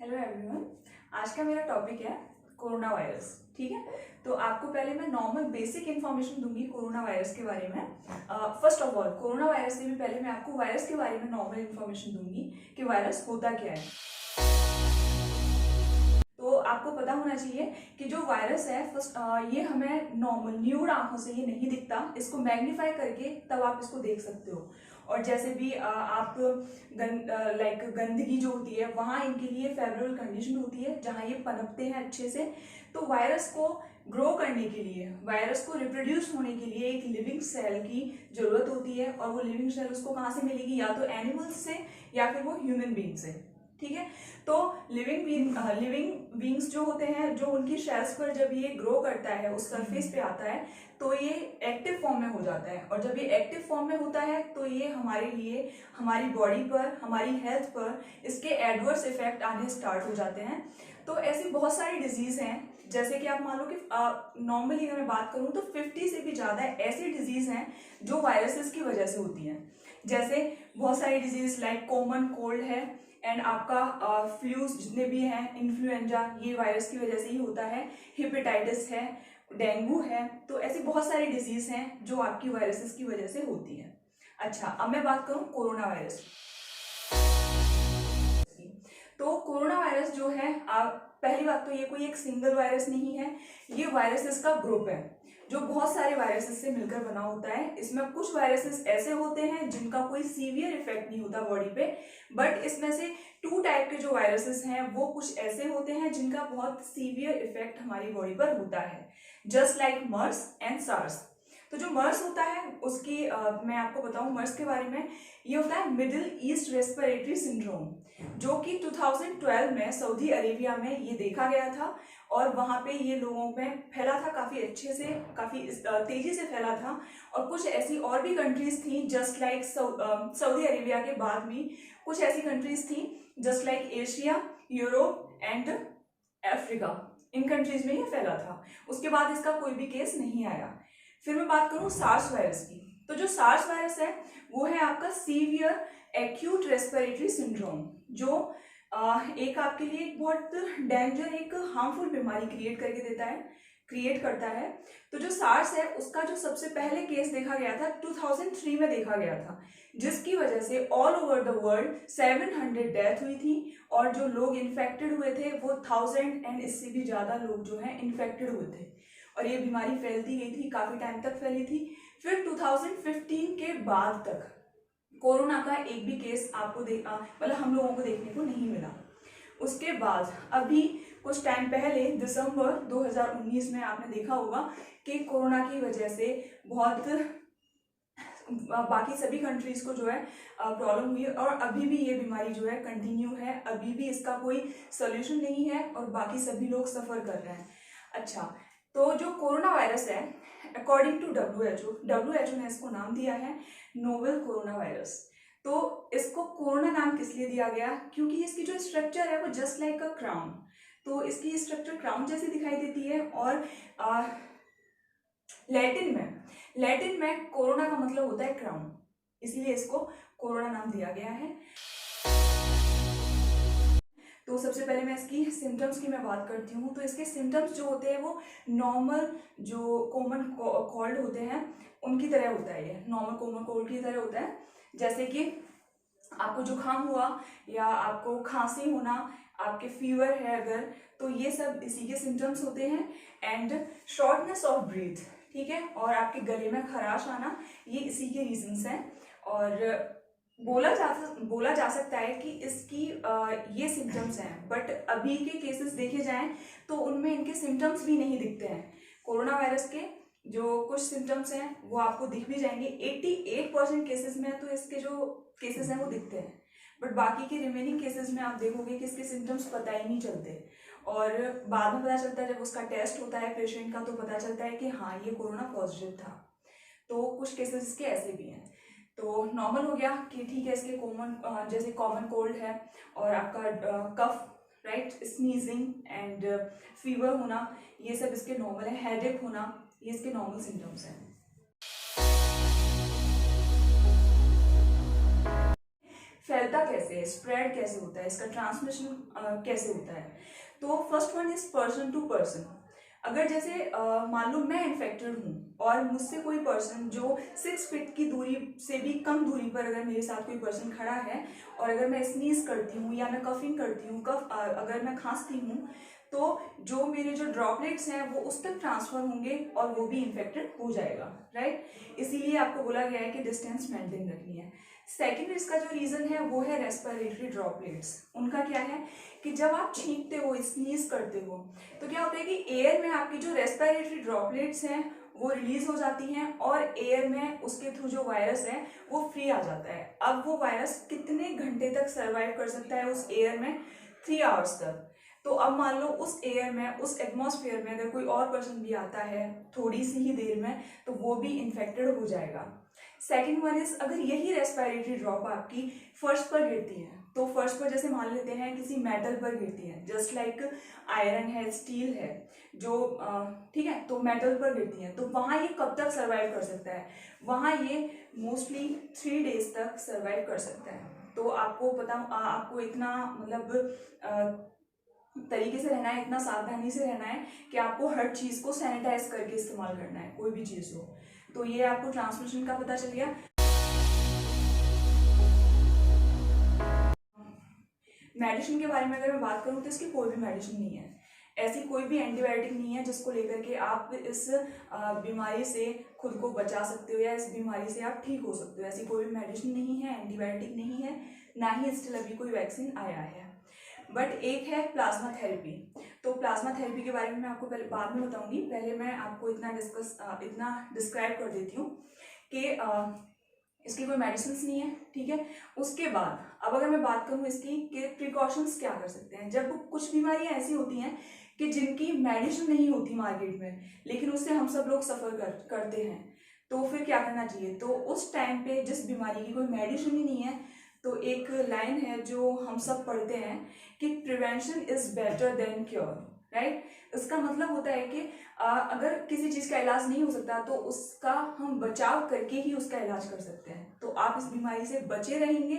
Hello everyone. आज का मेरा टॉपिक है कोरोना वायरस। ठीक है, तो आपको पहले मैं नॉर्मल बेसिक इन्फॉर्मेशन दूंगी कोरोना वायरस के बारे में। First of all, corona virus से भी पहले मैं आपको वायरस के बारे में नॉर्मल इन्फॉर्मेशन दूंगी कि वायरस होता क्या है। तो आपको पता होना चाहिए कि जो वायरस है ये हमें नॉर्मल न्यूड आंखों से ये नहीं दिखता, इसको मैग्नीफाई करके तब आप इसको देख सकते हो। और जैसे भी आप गंदगी जो होती है वहाँ इनके लिए फेवरेबल कंडीशन होती है जहाँ ये पनपते हैं अच्छे से। तो वायरस को ग्रो करने के लिए, वायरस को रिप्रोड्यूस होने के लिए एक लिविंग सेल की जरूरत होती है। और वो लिविंग सेल उसको कहाँ से मिलेगी? या तो एनिमल्स से या फिर वो ह्यूमन बींग से। ठीक है, तो लिविंग बींग्स जो होते हैं, जो उनकी शेल्स पर जब ये ग्रो करता है, उस सरफेस पे आता है, तो ये एक्टिव फॉर्म में हो जाता है। और जब ये एक्टिव फॉर्म में होता है तो ये हमारे लिए, हमारी बॉडी पर, हमारी हेल्थ पर इसके एडवर्स इफेक्ट आने स्टार्ट हो जाते हैं। तो ऐसी बहुत सारी डिजीज हैं, जैसे कि आप मान लो कि नॉर्मली अगर मैं बात करूं तो 50 से भी ज़्यादा ऐसी डिजीज हैं जो वायरसेस की वजह से होती हैं। जैसे बहुत सारी डिजीज लाइक कॉमन कोल्ड है, एंड आपका फ्लूज जितने भी हैं, इन्फ्लुएंजा, ये वायरस की वजह से ही होता है। हेपेटाइटिस है, डेंगू है, तो ऐसी बहुत सारी डिजीज हैं जो आपकी वायरसेस की वजह से होती है। अच्छा, अब मैं बात करूं कोरोना वायरस की। तो कोरोना वायरस जो है, पहली बात तो ये कोई एक सिंगल वायरस नहीं है, ये वायरसेस का ग्रुप है जो बहुत सारे वायरसेस से मिलकर बना होता है। इसमें कुछ वायरसेस ऐसे होते हैं जिनका कोई सीवियर इफेक्ट नहीं होता बॉडी पे, बट इसमें से 2 टाइप के जो वायरसेस हैं वो कुछ ऐसे होते हैं जिनका बहुत सीवियर इफेक्ट हमारी बॉडी पर होता है, just like MERS and SARS. तो जो मर्स होता है उसकी मैं आपको बताऊं मर्स के बारे में। ये होता है मिडिल ईस्ट रेस्पिरेटरी सिंड्रोम, जो कि 2012 में सऊदी अरेबिया में ये देखा गया था। और वहाँ पे ये लोगों में फैला था, काफ़ी अच्छे से, काफ़ी तेज़ी से फैला था। और कुछ ऐसी और भी कंट्रीज थी जस्ट लाइक सऊदी अरेबिया के बाद भी कुछ ऐसी कंट्रीज थी just like Asia, Europe and Africa, in countries में ये फैला था। उसके बाद इसका कोई भी केस नहीं आया। फिर मैं बात करूँ सार्स वायरस की, तो जो सार्स वायरस है वो है आपका सीवियर एक्यूट रेस्पिरेटरी सिंड्रोम, जो एक आपके लिए एक बहुत डेंजर, एक हार्मफुल बीमारी क्रिएट करता है। तो जो सार्स है उसका जो सबसे पहले केस देखा गया था 2003 में देखा गया था, जिसकी वजह से all over the world 700 death हुई थी। और जो लोग इन्फेक्टेड हुए थे वो 1000 एंड इससे भी ज़्यादा लोग जो हैं इन्फेक्टेड हुए थे। और ये बीमारी फैलती गई थी, काफ़ी टाइम तक फैली थी। फिर 2015 के बाद तक कोरोना का एक भी केस आपको मतलब हम लोगों को देखने को नहीं मिला। उसके बाद अभी कुछ टाइम पहले दिसंबर 2019 में आपने देखा होगा कि कोरोना की वजह से बहुत बाकी सभी कंट्रीज को जो है प्रॉब्लम हुई। और अभी भी ये बीमारी जो है कंटिन्यू है, अभी भी इसका कोई सोल्यूशन नहीं है और बाकी सभी लोग सफ़र कर रहे हैं। अच्छा, तो जो कोरोना वायरस है, अकॉर्डिंग टू WHO ने इसको नाम दिया है नोवेल कोरोना वायरस। तो इसको कोरोना नाम किस लिए दिया गया? क्योंकि इसकी जो स्ट्रक्चर है वो जस्ट लाइक अ क्राउन, तो इसकी स्ट्रक्चर क्राउन जैसी दिखाई देती है। और लैटिन में कोरोना का मतलब होता है क्राउन, इसलिए इसको कोरोना नाम दिया गया है। तो सबसे पहले मैं इसकी सिम्टम्स की मैं बात करती हूँ। तो इसके सिम्टम्स जो होते हैं वो नॉर्मल जो कॉमन कोल्ड होते हैं उनकी तरह होता है, ये नॉर्मल कॉमन कोल्ड की तरह होता है। जैसे कि आपको जुकाम हुआ या आपको खांसी होना, आपके फीवर है अगर, तो ये सब इसी के सिम्टम्स होते हैं। एंड शॉर्टनेस ऑफ ब्रीथ, ठीक है, और आपके गले में खराश आना, ये इसी के रीजंस हैं। और बोला जा सकता है कि इसकी ये सिम्टम्स हैं, बट अभी के केसेस देखे जाएं तो उनमें इनके सिम्टम्स भी नहीं दिखते हैं। कोरोना वायरस के जो कुछ सिम्टम्स हैं वो आपको दिख भी जाएंगे। 88% केसेस में तो इसके जो केसेस हैं वो दिखते हैं, बट बाकी के रिमेनिंग केसेस में आप देखोगे कि इसके सिम्टम्स पता ही नहीं चलते। और बाद में पता चलता है, जब उसका टेस्ट होता है पेशेंट का, तो पता चलता है कि हाँ ये कोरोना पॉजिटिव था। तो कुछ केसेस इसके ऐसे भी हैं। तो नॉर्मल हो गया कि ठीक है, इसके कॉमन जैसे कॉमन कोल्ड है और आपका कफ, राइट, स्नीजिंग एंड फीवर होना, ये सब इसके नॉर्मल है। हेडेक होना, ये इसके नॉर्मल सिम्टम्स हैं। फैलता कैसे है, स्प्रेड कैसे होता है, इसका ट्रांसमिशन कैसे होता है। तो first one is person to person. अगर जैसे मान लो मैं इन्फेक्टेड हूँ और मुझसे कोई पर्सन जो 6 फीट की दूरी से भी कम दूरी पर अगर मेरे साथ कोई पर्सन खड़ा है और अगर मैं स्नीज करती हूँ या मैं कफिंग करती हूँ, अगर मैं खांसती हूँ, तो जो मेरे जो ड्रॉपलेट्स हैं वो उस तक ट्रांसफर होंगे और वो भी इन्फेक्टेड हो जाएगा, राइट। इसीलिए आपको बोला गया है कि डिस्टेंस मेंटेन रखनी है। सेकेंड इसका जो रीजन है वो है रेस्पिरेटरी ड्रॉपलेट्स। उनका क्या है कि जब आप छींकते हो, स्नीज करते हो, तो क्या होता है कि एयर में आपकी जो रेस्पिरेटरी ड्रॉपलेट्स हैं वो रिलीज हो जाती हैं और एयर में उसके थ्रू जो वायरस है वो फ्री आ जाता है। अब वो वायरस कितने घंटे तक सर्वाइव कर सकता है उस एयर में? 3 आवर्स तक। तो अब मान लो उस एयर में, उस एटमॉस्फेयर में अगर कोई और पर्सन भी आता है थोड़ी सी ही देर में, तो वो भी इन्फेक्टेड हो जाएगा। सेकेंड वन इज, अगर यही रेस्पिरेटरी ड्रॉप आपकी फर्श पर गिरती है, तो फर्श पर जैसे मान लेते हैं किसी मेटल पर गिरती है, जस्ट लाइक आयरन है, स्टील है, जो ठीक है, तो मेटल पर गिरती है, तो वहाँ ये कब तक सर्वाइव कर सकता है? वहाँ ये मोस्टली 3 डेज तक सर्वाइव कर सकता है। तो आपको पता, आपको इतना मतलब तरीके से रहना है, इतना सावधानी से रहना है कि आपको हर चीज़ को सैनिटाइज करके इस्तेमाल करना है, कोई भी चीज़ हो। तो ये आपको ट्रांसमिशन का पता चल गया। मेडिसिन के बारे में अगर मैं बात करूँ तो इसकी कोई भी मेडिसिन नहीं है, ऐसी कोई भी एंटीबायोटिक नहीं है जिसको लेकर के आप इस बीमारी से खुद को बचा सकते हो या इस बीमारी से आप ठीक हो सकते हो। ऐसी कोई भी मेडिसिन नहीं है, एंटीबायोटिक नहीं है, ना ही स्टिल अभी कोई वैक्सीन आया है। बट एक है प्लाज्मा थेरेपी। तो प्लाज्मा थेरेपी के बारे में मैं आपको पहले बाद में बताऊंगी, पहले मैं आपको इतना डिस्क्राइब कर देती हूँ कि इसकी कोई मेडिसिन नहीं है, ठीक है। उसके बाद अब अगर मैं बात करूँ इसकी कि प्रिकॉशंस क्या कर सकते हैं। जब कुछ बीमारियां ऐसी होती हैं कि जिनकी मेडिसिन नहीं होती मार्केट में, लेकिन उससे हम सब लोग सफ़र करते हैं, तो फिर क्या करना चाहिए? तो उस टाइम पे जिस बीमारी की कोई मेडिसिन ही नहीं है, तो एक लाइन है जो हम सब पढ़ते हैं कि prevention is better than cure, right. इसका मतलब होता है कि अगर किसी चीज़ का इलाज नहीं हो सकता तो उसका हम बचाव करके ही उसका इलाज कर सकते हैं। तो आप इस बीमारी से बचे रहेंगे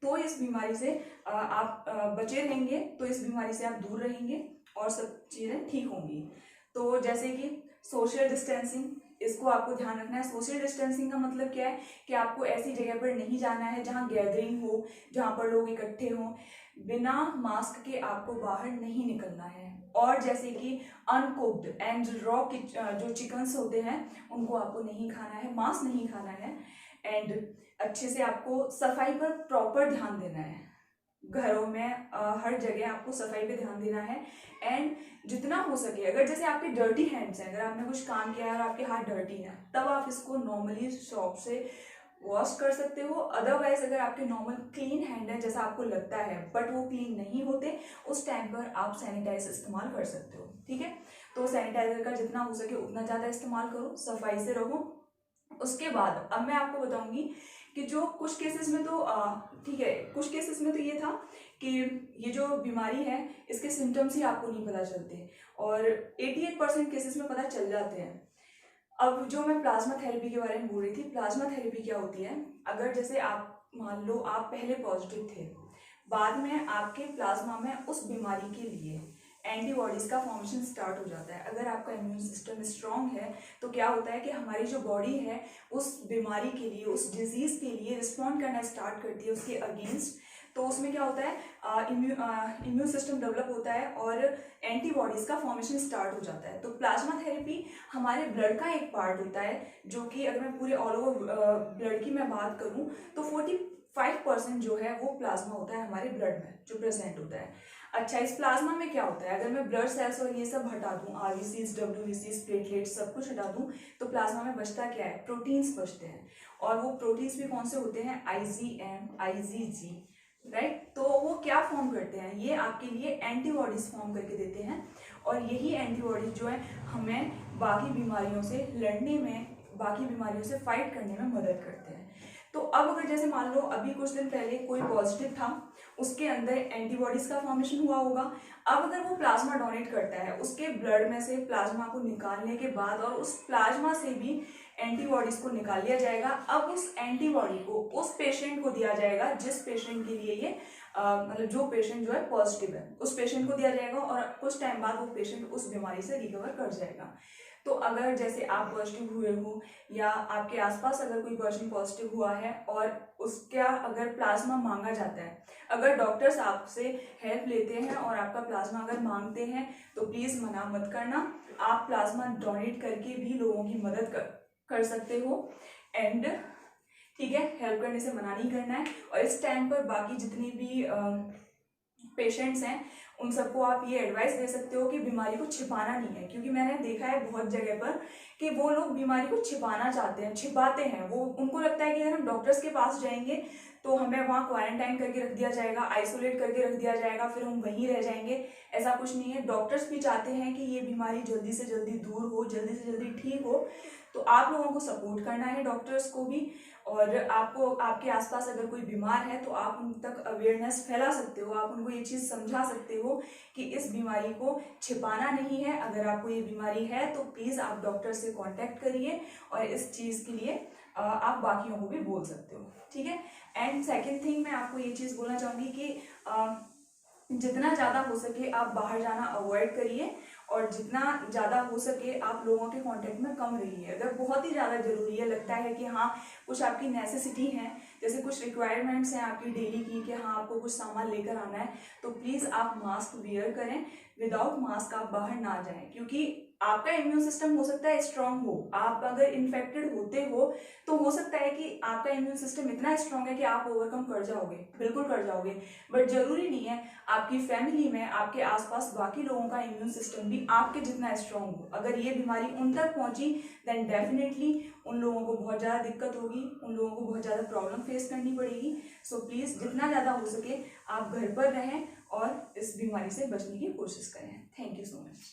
तो इस बीमारी से आप बचे रहेंगे तो इस बीमारी से आप दूर रहेंगे और सब चीज़ें ठीक होंगी। तो जैसे कि सोशल डिस्टेंसिंग, इसको आपको ध्यान रखना है। सोशल डिस्टेंसिंग का मतलब क्या है कि आपको ऐसी जगह पर नहीं जाना है जहाँ गैदरिंग हो, जहाँ पर लोग इकट्ठे हों। बिना मास्क के आपको बाहर नहीं निकलना है। और जैसे कि अनकुक्ड एंड रॉ जो चिकन्स होते हैं उनको आपको नहीं खाना है, मांस नहीं खाना है। एंड अच्छे से आपको सफाई पर प्रॉपर ध्यान देना है। घरों में हर जगह आपको सफाई पे ध्यान देना है। एंड जितना हो सके, अगर जैसे आपके डर्टी हैंड्स हैं, अगर आपने कुछ काम किया है और आपके हाथ डर्टी हैं, तब आप इसको नॉर्मली शॉप से वॉश कर सकते हो। अदरवाइज अगर आपके नॉर्मल क्लीन हैंड है जैसा आपको लगता है बट वो क्लीन नहीं होते, उस टाइम पर आप सैनिटाइजर इस्तेमाल कर सकते हो, ठीक है। तो सैनिटाइजर का जितना हो सके उतना ज़्यादा इस्तेमाल करो, सफाई से रहो। उसके बाद अब मैं आपको बताऊंगी कि जो कुछ केसेस में तो ठीक है, कुछ केसेस में तो ये था कि ये जो बीमारी है इसके सिम्टम्स ही आपको नहीं पता चलते और 88% केसेस में पता चल जाते हैं। अब जो मैं प्लाज्मा थेरेपी के बारे में बोल रही थी, प्लाज्मा थेरेपी क्या होती है? अगर जैसे आप मान लो आप पहले पॉजिटिव थे, बाद में आपके प्लाज्मा में उस बीमारी के लिए एंटीबॉडीज का फॉर्मेशन स्टार्ट हो जाता है। अगर आपका इम्यून सिस्टम स्ट्रांग है तो क्या होता है कि हमारी जो बॉडी है उस बीमारी के लिए, उस डिजीज के लिए रिस्पॉन्ड करना स्टार्ट करती है उसके अगेंस्ट। तो उसमें क्या होता है, इम्यून सिस्टम डेवलप होता है और एंटीबॉडीज का फॉर्मेशन स्टार्ट हो जाता है। तो प्लाज्मा थेरेपी हमारे ब्लड का एक पार्ट होता है जो कि अगर मैं पूरे ऑल ओवर ब्लड की मैं बात करूं तो 45% जो है वो प्लाज्मा होता है हमारे ब्लड में जो प्रेजेंट होता है। अच्छा, इस प्लाज्मा में क्या होता है? अगर मैं ब्लड सेल्स और ये सब हटा दूं, आरबीसीज, डब्ल्यूबीसीज, प्लेटलेट्स सब कुछ हटा दूं, तो प्लाज्मा में बचता क्या है? प्रोटीन्स बचते हैं। और वो प्रोटीन्स भी कौन से होते हैं? IgM, IgG, right. तो वो क्या फॉर्म करते हैं? ये आपके लिए एंटीबॉडीज फॉर्म करके देते हैं और यही एंटीबॉडीज जो है हमें बाकी बीमारियों से लड़ने में, बाकी बीमारियों से फाइट करने में मदद करते हैं। तो अब अगर जैसे मान लो अभी कुछ दिन पहले कोई पॉजिटिव था, उसके अंदर एंटीबॉडीज का फॉर्मेशन हुआ होगा। अब अगर वो प्लाज्मा डोनेट करता है, उसके ब्लड में से प्लाज्मा को निकालने के बाद और उस प्लाज्मा से भी एंटीबॉडीज को निकाल लिया जाएगा। अब उस एंटीबॉडी को उस पेशेंट को दिया जाएगा जिस पेशेंट के लिए ये मतलब जो पेशेंट जो है पॉजिटिव है, उस पेशेंट को दिया जाएगा और कुछ टाइम बाद वो पेशेंट उस बीमारी से रिकवर कर जाएगा। तो अगर जैसे आप पॉजिटिव हुए हो या आपके आसपास अगर कोई पर्सन पॉजिटिव हुआ है और उसका अगर प्लाज्मा मांगा जाता है, अगर डॉक्टर्स आपसे हेल्प लेते हैं और आपका प्लाज्मा अगर मांगते हैं तो प्लीज़ मना मत करना। आप प्लाज्मा डोनेट करके भी लोगों की मदद कर सकते हो। एंड ठीक है, हेल्प करने से मना नहीं करना है। और इस टाइम पर बाकी जितनी भी पेशेंट्स हैं उन सबको आप ये एडवाइस दे सकते हो कि बीमारी को छिपाना नहीं है, क्योंकि मैंने देखा है बहुत जगह पर कि वो लोग बीमारी को छिपाना चाहते हैं, छिपाते हैं। वो उनको लगता है कि अगर हम डॉक्टर्स के पास जाएंगे तो हमें वहाँ क्वारंटाइन करके रख दिया जाएगा, आइसोलेट करके रख दिया जाएगा, फिर हम वहीं रह जाएंगे। ऐसा कुछ नहीं है। डॉक्टर्स भी चाहते हैं कि ये बीमारी जल्दी से जल्दी दूर हो, जल्दी से जल्दी ठीक हो। तो आप लोगों को सपोर्ट करना है, डॉक्टर्स को भी। और आपको आपके आसपास अगर कोई बीमार है तो आप उन तक अवेयरनेस फैला सकते हो, आप उनको ये चीज़ समझा सकते हो कि इस बीमारी को छिपाना नहीं है। अगर आपको ये बीमारी है तो प्लीज़ आप डॉक्टर से कांटेक्ट करिए और इस चीज़ के लिए आप बाकियों को भी बोल सकते हो, ठीक है। एंड सेकेंड थिंग मैं आपको ये चीज़ बोलना चाहूँगी कि जितना ज़्यादा हो सके आप बाहर जाना अवॉइड करिए और जितना ज़्यादा हो सके आप लोगों के कांटेक्ट में कम रहिए। अगर बहुत ही ज़्यादा ज़रूरी है, लगता है कि हाँ कुछ आपकी नेसेसिटी है, जैसे कुछ रिक्वायरमेंट्स हैं आपकी डेली की कि हाँ आपको कुछ सामान लेकर आना है, तो प्लीज़ आप मास्क वियर करें। विदाउट मास्क आप बाहर ना जाएं, क्योंकि आपका इम्यून सिस्टम हो सकता है स्ट्रांग हो। आप अगर इन्फेक्टेड होते हो तो हो सकता है कि आपका इम्यून सिस्टम इतना स्ट्रांग है कि आप ओवरकम कर जाओगे, बिल्कुल कर जाओगे। बट जरूरी नहीं है। आपकी फैमिली में आपके आसपास बाकी लोगों का इम्यून सिस्टम भी आपके जितना स्ट्रांग हो। अगर ये बीमारी उन तक पहुंची देन डेफिनेटली उन लोगों को बहुत ज़्यादा दिक्कत होगी, उन लोगों को बहुत ज़्यादा प्रॉब्लम फेस करनी पड़ेगी। सो प्लीज़ जितना ज़्यादा हो सके आप घर पर रहें और इस बीमारी से बचने की कोशिश करें। Thank you so much.